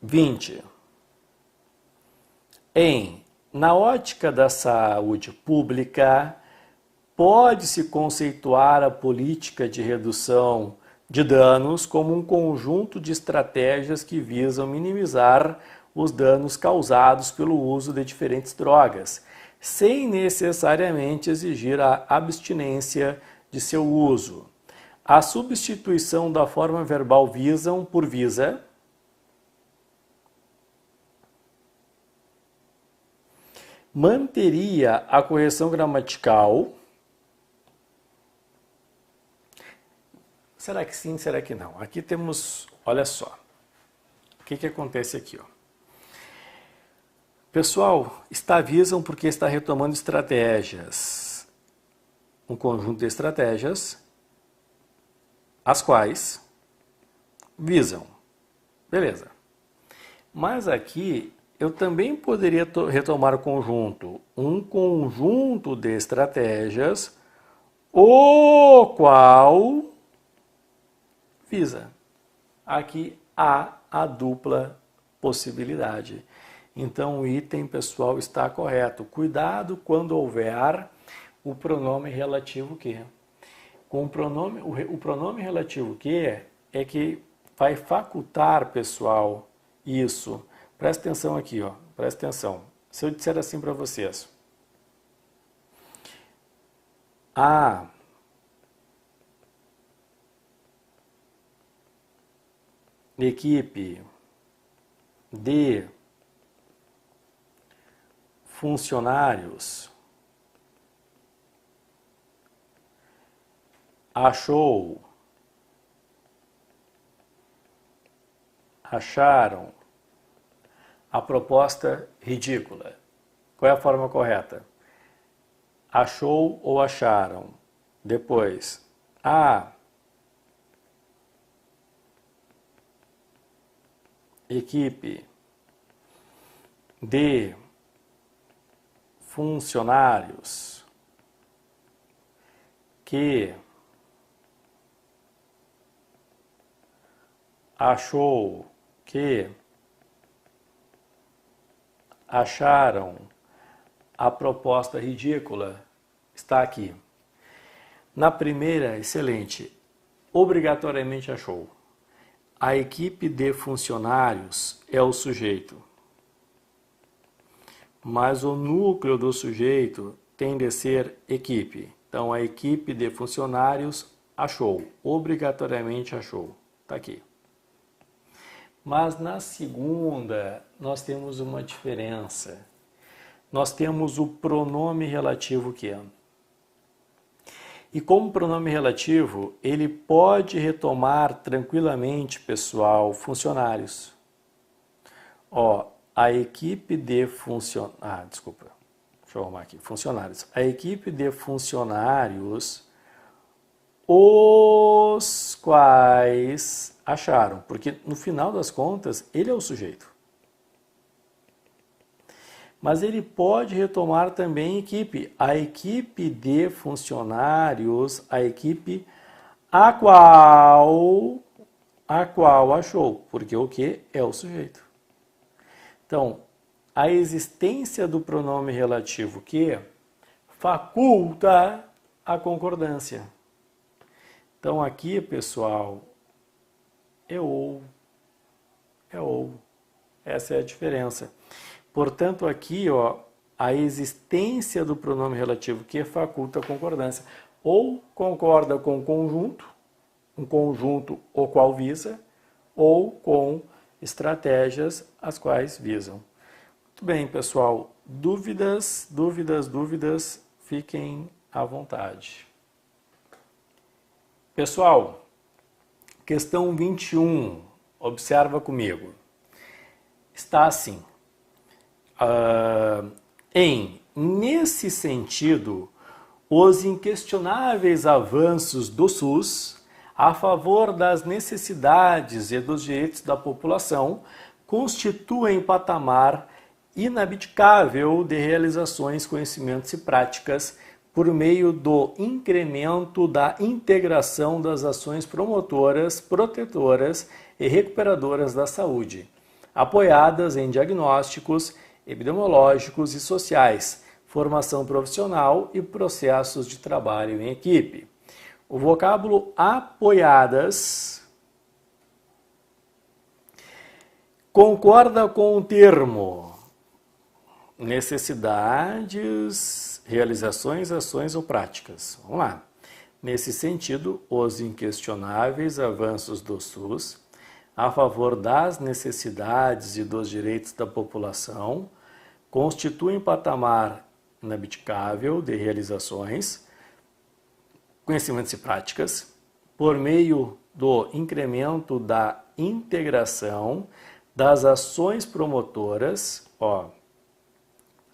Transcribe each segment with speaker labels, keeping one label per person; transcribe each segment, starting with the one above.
Speaker 1: 20. Na ótica da saúde pública, pode-se conceituar a política de redução de danos como um conjunto de estratégias que visam minimizar os danos causados pelo uso de diferentes drogas, sem necessariamente exigir a abstinência de seu uso. A substituição da forma verbal visam por visa, manteria a correção gramatical. Será que sim, será que não? Aqui temos, olha só, o que acontece aqui, ó. Pessoal, está visam porque está retomando estratégias, um conjunto de estratégias, as quais visam, beleza. Mas aqui eu também poderia retomar o conjunto, um conjunto de estratégias, o qual visa. Aqui há a dupla possibilidade. Então o item, pessoal, está correto. Cuidado quando houver o pronome relativo que. Com o pronome relativo que é que vai facultar, pessoal, isso. Presta atenção aqui, ó. Presta atenção. Se eu disser assim para vocês. A equipe de funcionários acharam a proposta ridícula. Qual é a forma correta? Achou ou acharam? Depois, a equipe de funcionários que achou que acharam a proposta ridícula está aqui. Na primeira, excelente, obrigatoriamente achou. A equipe de funcionários é o sujeito, mas o núcleo do sujeito tem de ser equipe. Então, a equipe de funcionários achou, obrigatoriamente achou. Está aqui. Mas na segunda, nós temos uma diferença. Nós temos o pronome relativo que. E como pronome relativo, ele pode retomar tranquilamente, pessoal, funcionários. Ó, a equipe de funcionários. Desculpa. Deixa eu arrumar aqui. Funcionários. A equipe de funcionários, os quais acharam. Porque no final das contas, ele é o sujeito. Mas ele pode retomar também equipe. A equipe de funcionários, a equipe a qual achou. Porque o que é o sujeito. Então, a existência do pronome relativo que faculta a concordância. Então, aqui, pessoal, é ou. É ou. Essa é a diferença. Portanto, aqui, ó, a existência do pronome relativo que faculta a concordância. Ou concorda com o conjunto, um conjunto o qual visa, ou com estratégias as quais visam. Muito bem, pessoal. Dúvidas, fiquem à vontade. Pessoal, questão 21, observa comigo. Está assim. Nesse sentido, os inquestionáveis avanços do SUS a favor das necessidades e dos direitos da população constituem patamar inabdicável de realizações, conhecimentos e práticas por meio do incremento da integração das ações promotoras, protetoras e recuperadoras da saúde, apoiadas em diagnósticos epidemiológicos e sociais, formação profissional e processos de trabalho em equipe. O vocábulo apoiadas concorda com o termo necessidades, realizações, ações ou práticas. Vamos lá. Nesse sentido, os inquestionáveis avanços do SUS a favor das necessidades e dos direitos da população constituem patamar inabdicável de realizações, conhecimentos e práticas, por meio do incremento da integração das ações promotoras,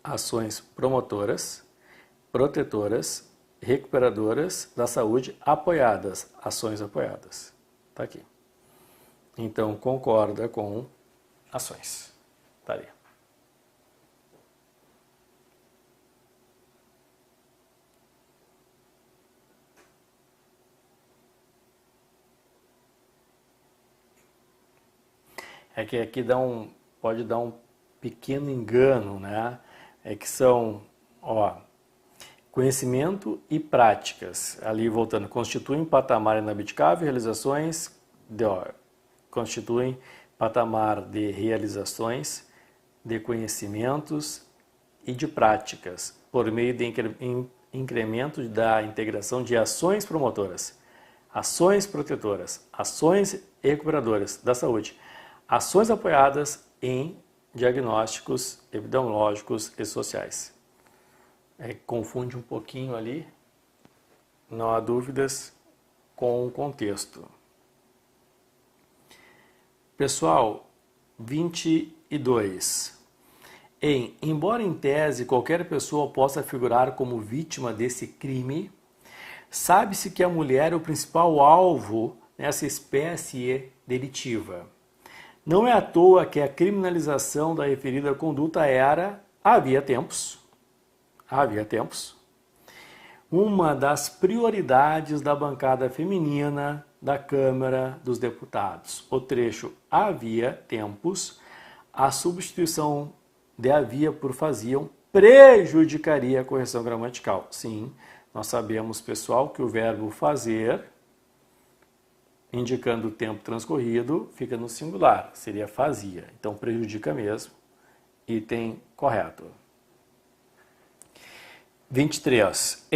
Speaker 1: ações promotoras, protetoras, recuperadoras da saúde apoiadas, ações apoiadas. Tá aqui. Então, concorda com ações. Tá ali. É que aqui pode dar um pequeno engano, né? É que são, conhecimento e práticas. Ali voltando, constituem patamar inabdicável, realizações, constituem patamar de realizações, de conhecimentos e de práticas, por meio de incremento da integração de ações promotoras, ações protetoras, ações recuperadoras da saúde, ações apoiadas em diagnósticos epidemiológicos e sociais. Confunde um pouquinho ali, não há dúvidas com o contexto. Pessoal, 22. Embora em tese qualquer pessoa possa figurar como vítima desse crime, sabe-se que a mulher é o principal alvo nessa espécie delitiva. Não é à toa que a criminalização da referida conduta havia tempos, uma das prioridades da bancada feminina da Câmara dos Deputados. O trecho havia tempos, a substituição de havia por faziam prejudicaria a correção gramatical. Sim, nós sabemos, pessoal, que o verbo fazer, indicando o tempo transcorrido, fica no singular, seria fazia. Então, prejudica mesmo. Item correto. 23.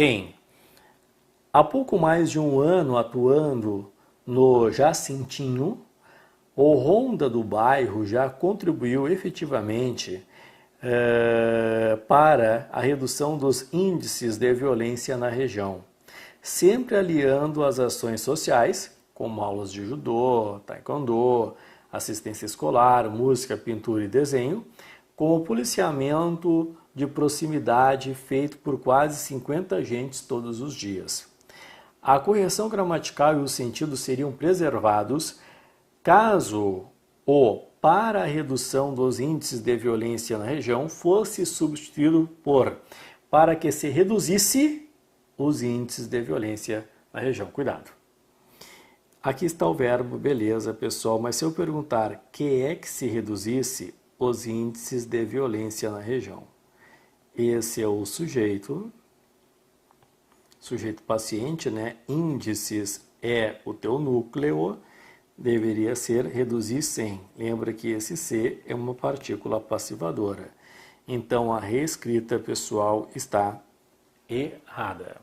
Speaker 1: Há pouco mais de um ano atuando no Jacintinho, o Ronda do bairro já contribuiu efetivamente para a redução dos índices de violência na região, sempre aliando as ações sociais, como aulas de judô, taekwondo, assistência escolar, música, pintura e desenho, com o policiamento de proximidade feito por quase 50 agentes todos os dias. A correção gramatical e o sentido seriam preservados caso o para a redução dos índices de violência na região fosse substituído por para que se reduzisse os índices de violência na região. Cuidado. Aqui está o verbo, beleza, pessoal, mas se eu perguntar que é que se reduzisse os índices de violência na região? Esse é o sujeito paciente, né? Índices é o teu núcleo, deveria ser reduzir-se. Lembra que esse C é uma partícula passivadora. Então, a reescrita, pessoal, está errada.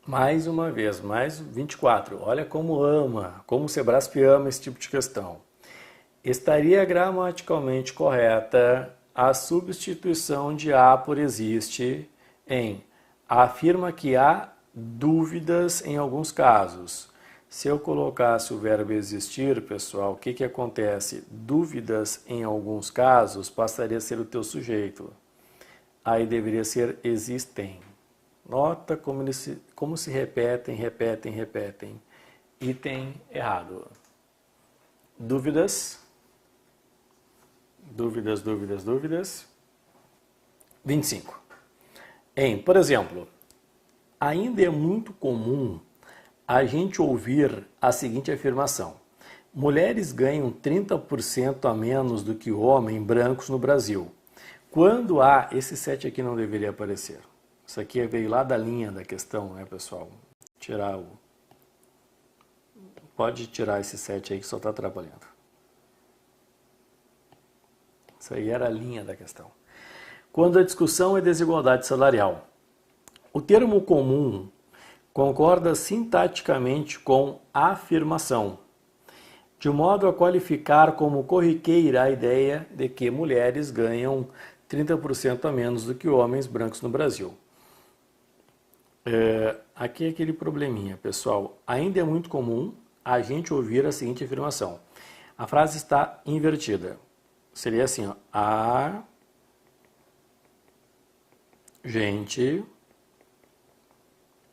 Speaker 1: Mais uma vez, mais 24. Olha como o Sebrasp ama esse tipo de questão. Estaria gramaticalmente correta a substituição de há por existe em afirma que há dúvidas em alguns casos. Se eu colocasse o verbo existir, pessoal, o que acontece? Dúvidas em alguns casos passaria a ser o teu sujeito. Aí deveria ser existem. Nota como se repetem. Item errado. Dúvidas. 25. Por exemplo, ainda é muito comum a gente ouvir a seguinte afirmação: mulheres ganham 30% a menos do que homens brancos no Brasil. Quando há, esse 7 aqui não deveria aparecer. Isso aqui veio lá da linha da questão, né, pessoal? Pode tirar esse 7 aí que só está atrapalhando. Isso aí era a linha da questão. Quando a discussão é desigualdade salarial. O termo comum concorda sintaticamente com afirmação, de modo a qualificar como corriqueira a ideia de que mulheres ganham 30% a menos do que homens brancos no Brasil. Aqui é aquele probleminha, pessoal. Ainda é muito comum a gente ouvir a seguinte afirmação. A frase está invertida. Seria assim, ó, a gente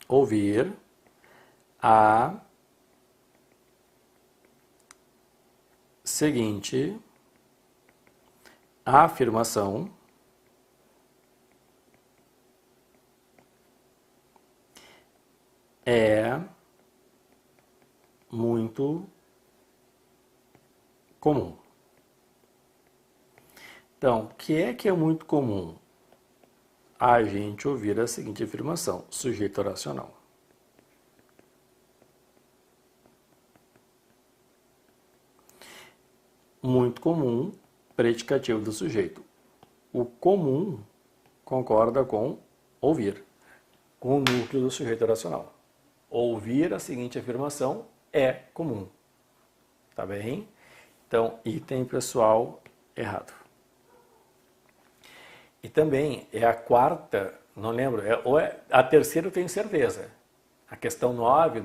Speaker 1: ouvir a seguinte afirmação é muito comum. Então, o que é muito comum? A gente ouvir a seguinte afirmação, sujeito oracional. Muito comum, predicativo do sujeito. O comum concorda com ouvir, com o núcleo do sujeito oracional. Ouvir a seguinte afirmação é comum. Tá bem? Então, item pessoal errado. E também é a quarta, não lembro, a terceira eu tenho certeza. A questão 9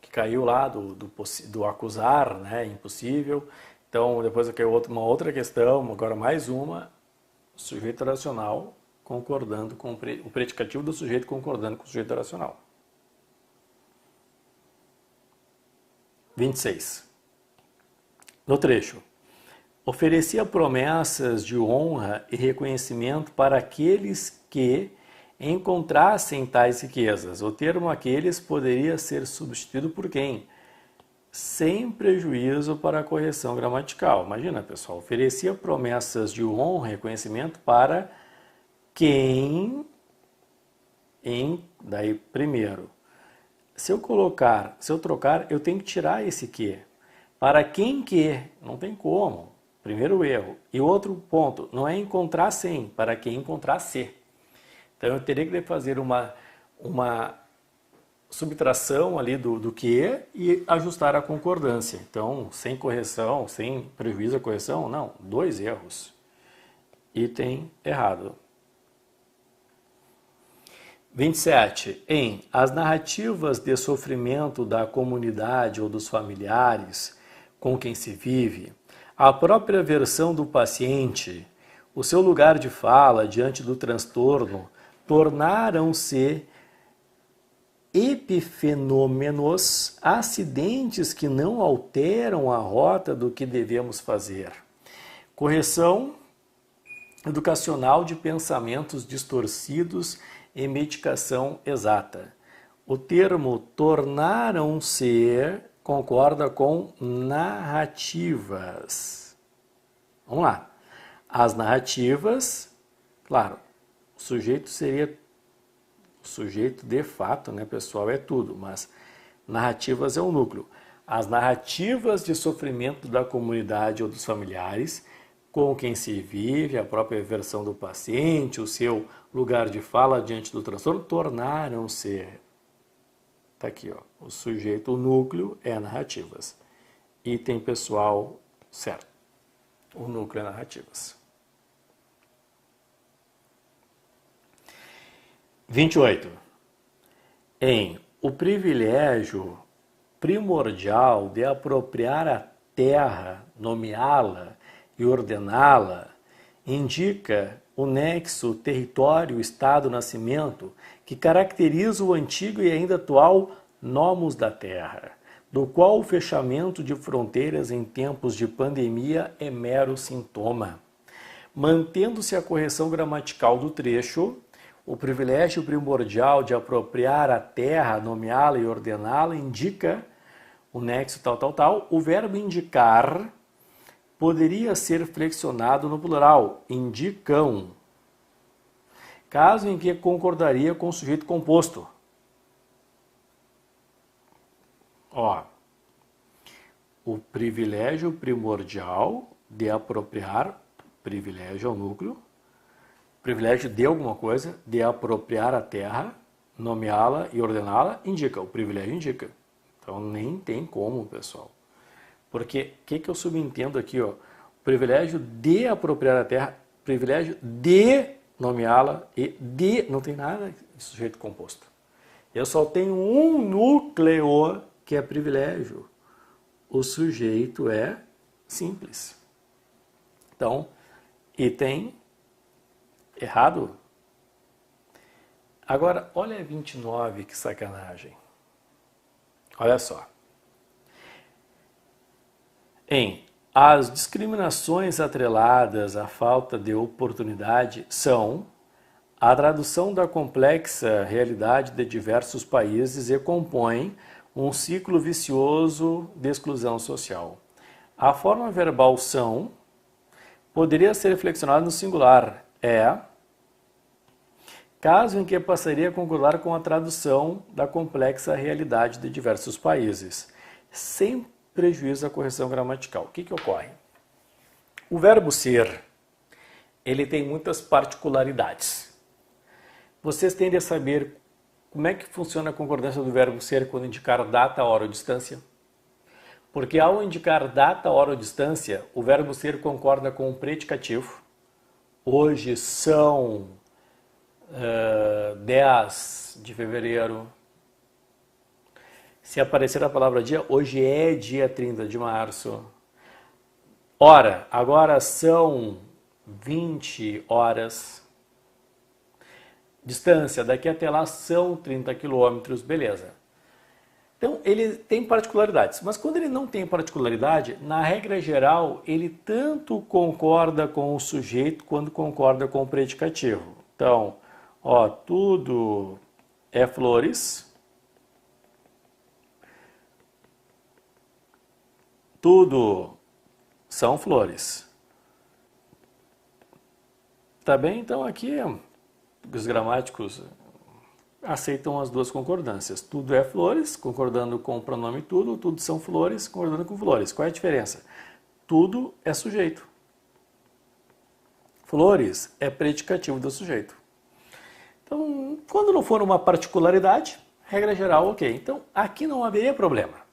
Speaker 1: que caiu lá do acusar, né, impossível. Então, depois caiu uma outra questão, agora mais uma, sujeito oracional concordando com o predicativo do sujeito concordando com o sujeito oracional. 26. No trecho. Oferecia promessas de honra e reconhecimento para aqueles que encontrassem tais riquezas. O termo aqueles poderia ser substituído por quem? Sem prejuízo para a correção gramatical. Imagina, pessoal, oferecia promessas de honra e reconhecimento para quem, daí primeiro. Se eu trocar, eu tenho que tirar esse que. Para quem que? Não tem como. Primeiro erro. E outro ponto, não é encontrar sem, para quem encontrar se. Então eu teria que fazer uma subtração ali do que e ajustar a concordância. Então, sem correção, sem prejuízo à correção, não, 2 erros. Item errado. 27. As narrativas de sofrimento da comunidade ou dos familiares com quem se vive, a própria versão do paciente, o seu lugar de fala diante do transtorno, tornaram-se epifenômenos, acidentes que não alteram a rota do que devemos fazer. Correção educacional de pensamentos distorcidos e medicação exata. O termo tornaram-se concorda com narrativas. Vamos lá. As narrativas, claro, o sujeito seria o sujeito de fato, né, pessoal, é tudo, mas narrativas é o núcleo. As narrativas de sofrimento da comunidade ou dos familiares com quem se vive, a própria versão do paciente, o seu lugar de fala diante do transtorno, tornaram-se. Está aqui, ó, o sujeito, o núcleo é narrativas. Item pessoal certo. O núcleo é narrativas. 28. O privilégio primordial de apropriar a terra, nomeá-la e ordená-la, indica o nexo território-estado-nascimento que caracteriza o antigo e ainda atual nomos da terra, do qual o fechamento de fronteiras em tempos de pandemia é mero sintoma. Mantendo-se a correção gramatical do trecho, O privilégio primordial de apropriar a terra, nomeá-la e ordená-la indica o nexo tal, tal, tal. O verbo indicar poderia ser flexionado no plural, indicam, caso em que concordaria com o sujeito composto. Ó, o privilégio primordial de apropriar, privilégio ao núcleo, privilégio de alguma coisa, de apropriar a terra, nomeá-la e ordená-la, indica, o privilégio indica. Então nem tem como, pessoal. Porque o que eu subentendo aqui, ó? O privilégio de apropriar a terra, privilégio de nomeá-la e de... Não tem nada de sujeito composto. Eu só tenho um núcleo que é privilégio. O sujeito é simples. Então, item errado. Agora, olha 29, que sacanagem. Olha só. As discriminações atreladas à falta de oportunidade são a tradução da complexa realidade de diversos países e compõem um ciclo vicioso de exclusão social. A forma verbal são poderia ser flexionada no singular, caso em que passaria a concordar com a tradução da complexa realidade de diversos países, sem prejuízo da correção gramatical. O que ocorre? O verbo ser, ele tem muitas particularidades. Vocês tendem a saber como é que funciona a concordância do verbo ser quando indicar data, hora ou distância? Porque ao indicar data, hora ou distância, o verbo ser concorda com o predicativo. Hoje são 10 de fevereiro. Se aparecer a palavra dia, hoje é dia 30 de março. Hora, agora são 20 horas. Distância, daqui até lá são 30 quilômetros, beleza. Então, ele tem particularidades, mas quando ele não tem particularidade, na regra geral, ele tanto concorda com o sujeito quanto concorda com o predicativo. Então, ó, tudo é flores. Tudo são flores. Tá bem? Então aqui os gramáticos aceitam as duas concordâncias. Tudo é flores, concordando com o pronome tudo. Tudo são flores, concordando com flores. Qual é a diferença? Tudo é sujeito. Flores é predicativo do sujeito. Então, quando não for uma particularidade, regra geral, ok. Então, aqui não haveria problema.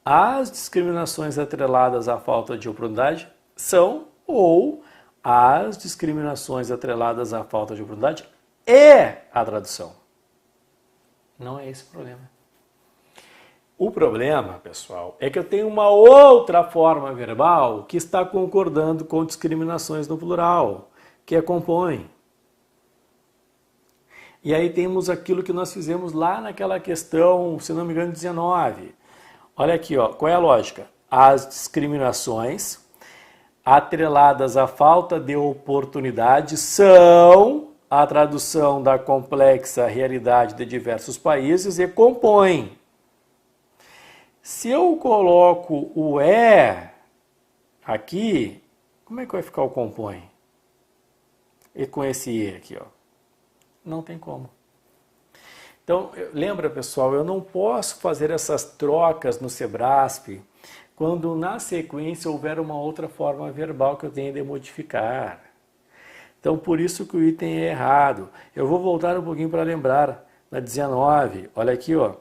Speaker 1: As discriminações atreladas à falta de oportunidade são, ou as discriminações atreladas à falta de oportunidade é a tradução. Não é esse o problema. O problema, pessoal, é que eu tenho uma outra forma verbal que está concordando com discriminações no plural, que é compõe. E aí temos aquilo que nós fizemos lá naquela questão, se não me engano, 19. Olha aqui, ó, qual é a lógica? As discriminações atreladas à falta de oportunidade são a tradução da complexa realidade de diversos países e compõem. Se eu coloco o aqui, como é que vai ficar o compõe? E com esse e aqui, ó. Não tem como. Então, lembra, pessoal, eu não posso fazer essas trocas no Sebrasp quando na sequência houver uma outra forma verbal que eu tenho de modificar. Então, por isso que o item é errado. Eu vou voltar um pouquinho para lembrar. Na 19, olha aqui, ó.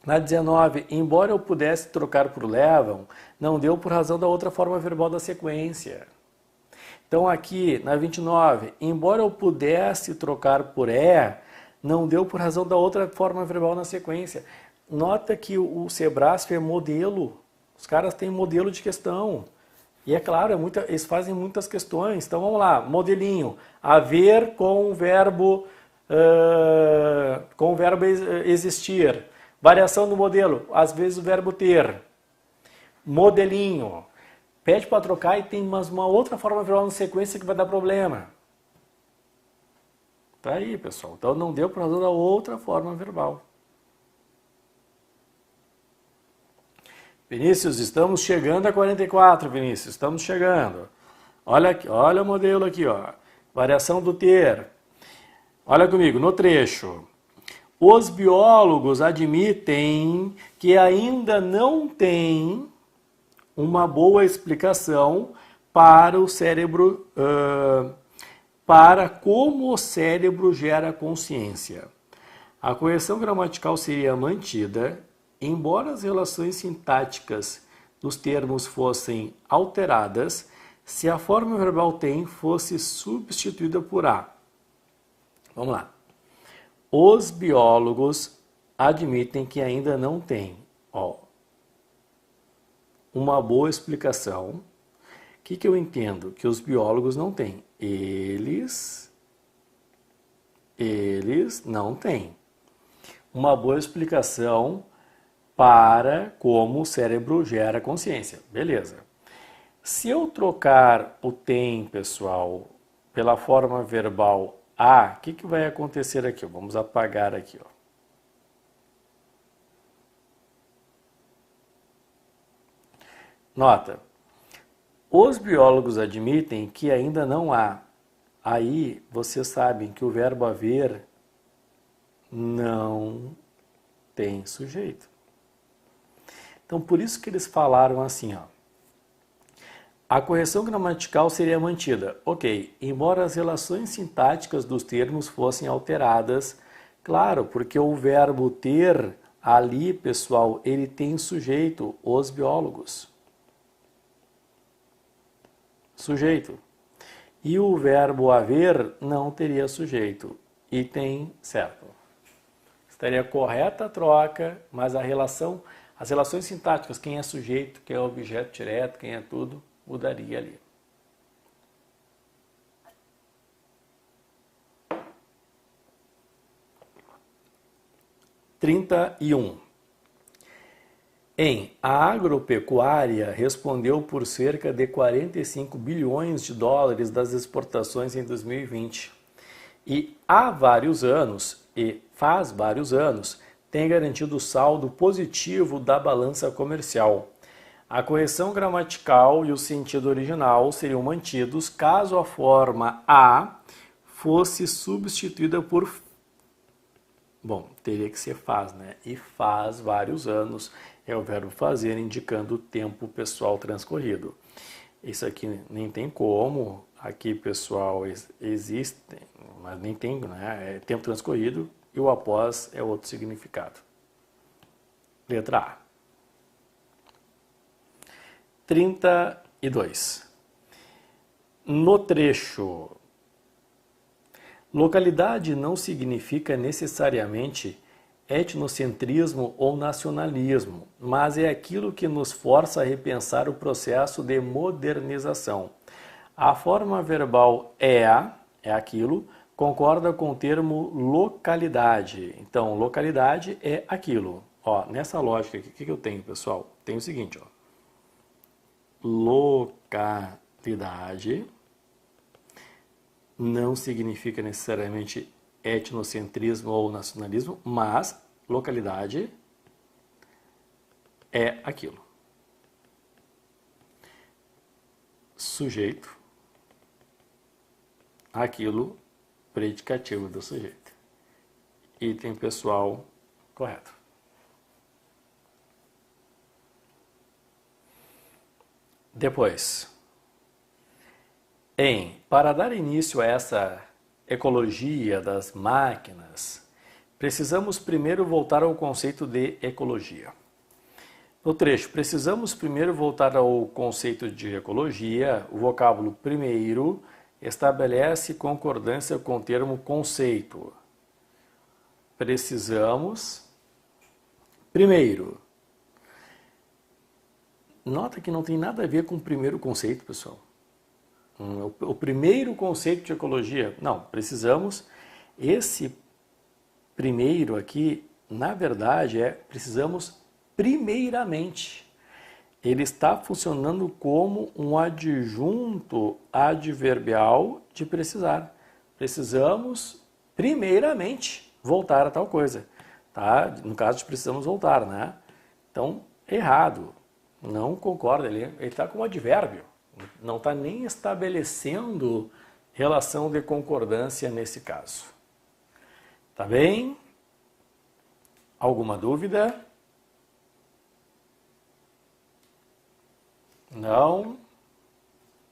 Speaker 1: Na 19, embora eu pudesse trocar por levam, não deu por razão da outra forma verbal da sequência. Então, aqui, na 29, embora eu pudesse trocar por não deu por razão da outra forma verbal na sequência. Nota que o Sebrasp é modelo. Os caras têm modelo de questão. E é claro, eles fazem muitas questões. Então vamos lá, modelinho. Haver com o verbo existir. Variação do modelo, às vezes o verbo ter. Modelinho. Pede para trocar e tem uma outra forma verbal na sequência que vai dar problema. Tá aí, pessoal. Então não deu para usar outra forma verbal. Vinícius, estamos chegando a 44, Vinícius, estamos chegando. Olha aqui, olha o modelo aqui, ó. Variação do ter. Olha comigo, no trecho. Os biólogos admitem que ainda não tem uma boa explicação para o cérebro, para como o cérebro gera consciência. A correção gramatical seria mantida, embora as relações sintáticas dos termos fossem alteradas, se a forma verbal tem fosse substituída por a. Vamos lá. Os biólogos admitem que ainda não tem, uma boa explicação. O que eu entendo? Que os biólogos não têm. Eles não têm uma boa explicação para como o cérebro gera consciência. Beleza. Se eu trocar o tem, pessoal, pela forma verbal a, o que vai acontecer aqui? Vamos apagar aqui, ó. Nota. Os biólogos admitem que ainda não há. Aí vocês sabem que o verbo haver não tem sujeito. Então por isso que eles falaram assim, ó. A correção gramatical seria mantida. Ok, embora as relações sintáticas dos termos fossem alteradas, claro, porque o verbo ter ali, pessoal, ele tem sujeito, os biólogos. Sujeito. E o verbo haver não teria sujeito. E tem certo. Estaria correta a troca, mas as relações sintáticas, quem é sujeito, quem é objeto direto, quem é tudo, mudaria ali. A agropecuária respondeu por cerca de 45 bilhões de dólares das exportações em 2020 e faz vários anos, tem garantido saldo positivo da balança comercial. A correção gramatical e o sentido original seriam mantidos caso a forma a fosse substituída por... Bom, teria que ser faz, né? E faz vários anos é o verbo fazer, indicando o tempo pessoal transcorrido. Isso aqui nem tem como. Aqui, pessoal, existe, mas nem tem, né? É tempo transcorrido e o após é outro significado. Letra A. 32. No trecho, localidade não significa necessariamente etnocentrismo ou nacionalismo, mas é aquilo que nos força a repensar o processo de modernização. A forma verbal é aquilo, concorda com o termo localidade. Então, localidade é aquilo. Ó, nessa lógica aqui, o que eu tenho, pessoal? Tenho o seguinte, ó. Localidade não significa necessariamente etnocentrismo ou nacionalismo, mas localidade é aquilo. Sujeito, aquilo, predicativo do sujeito. Item pessoal correto. Depois, para dar início a essa ecologia das máquinas, precisamos primeiro voltar ao conceito de ecologia. No trecho, precisamos primeiro voltar ao conceito de ecologia. O vocábulo primeiro estabelece concordância com o termo conceito. Precisamos primeiro. Nota que não tem nada a ver com o primeiro conceito, pessoal. O primeiro conceito de ecologia, não, precisamos, esse primeiro aqui, na verdade, precisamos primeiramente. Ele está funcionando como um adjunto adverbial de precisar. Precisamos primeiramente voltar a tal coisa, tá? No caso de precisamos voltar, né? Então, errado, não concorda, ele está com advérbio, não está nem estabelecendo relação de concordância nesse caso. Tá bem? Alguma dúvida? Não?